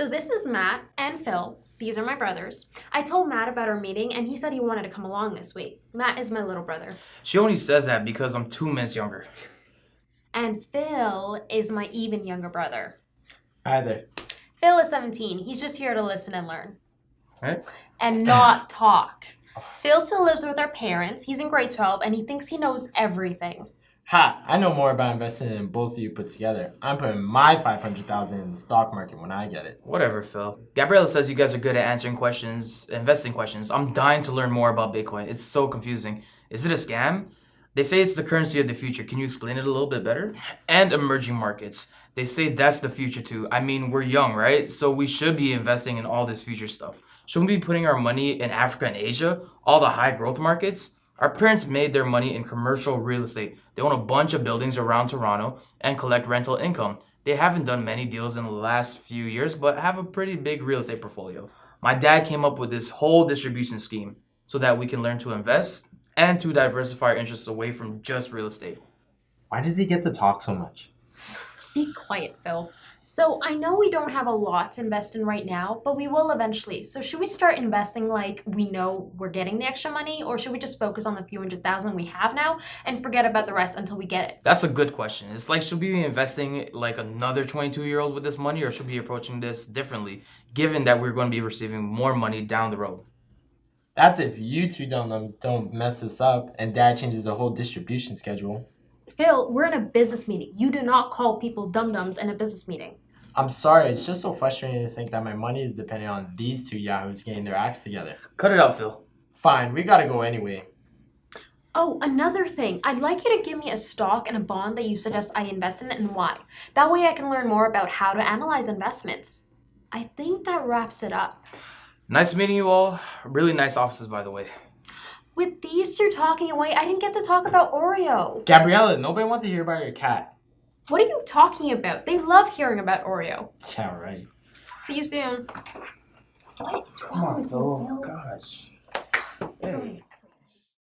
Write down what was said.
So this is Matt and Phil. These are my brothers. I told Matt about our meeting and he said he wanted to come along this week. Matt is my little brother. She only says that because I'm 2 minutes younger. And Phil is my even younger brother. Hi there. Phil is 17. He's just here to listen and learn. Right? And not talk. Phil still lives with our parents. He's in grade 12 and he thinks he knows everything. Ha! I know more about investing than both of you put together. I'm putting my $500,000 in the stock market when I get it. Whatever, Phil. Gabriela says you guys are good at answering questions, investing questions. I'm dying to learn more about Bitcoin. It's so confusing. Is it a scam? They say it's the currency of the future. Can you explain it a little bit better? And emerging markets. They say that's the future too. I mean, we're young, right? So we should be investing in all this future stuff. Shouldn't we be putting our money in Africa and Asia? All the high growth markets? Our parents made their money in commercial real estate. They own a bunch of buildings around Toronto and collect rental income. They haven't done many deals in the last few years, but have a pretty big real estate portfolio. My dad came up with this whole distribution scheme so that we can learn to invest and to diversify our interests away from just real estate. Why does he get to talk so much? Be quiet, Phil. So I know we don't have a lot to invest in right now, but we will eventually. So should we start investing like we know we're getting the extra money, or should we just focus on the few $100,000 we have now and forget about the rest until we get it? That's a good question. It's like, should we be investing like another 22-year-old with this money, or should we be approaching this differently, given that we're going to be receiving more money down the road? That's if you two dum-dums don't mess this up and Dad changes the whole distribution schedule. Phil, we're in a business meeting. You do not call people dum-dums in a business meeting. I'm sorry, it's just so frustrating to think that my money is depending on these two yahoos getting their acts together. Cut it out, Phil. Fine, we gotta go anyway. Oh, another thing. I'd like you to give me a stock and a bond that you suggest I invest in and why. That way I can learn more about how to analyze investments. I think that wraps it up. Nice meeting you all. Really nice offices, by the way. With these two talking away, I didn't get to talk about Oreo. Gabriela, nobody wants to hear about your cat. What are you talking about? They love hearing about Oreo. Yeah, right. See you soon. Come on, Phil. Gosh. Hey.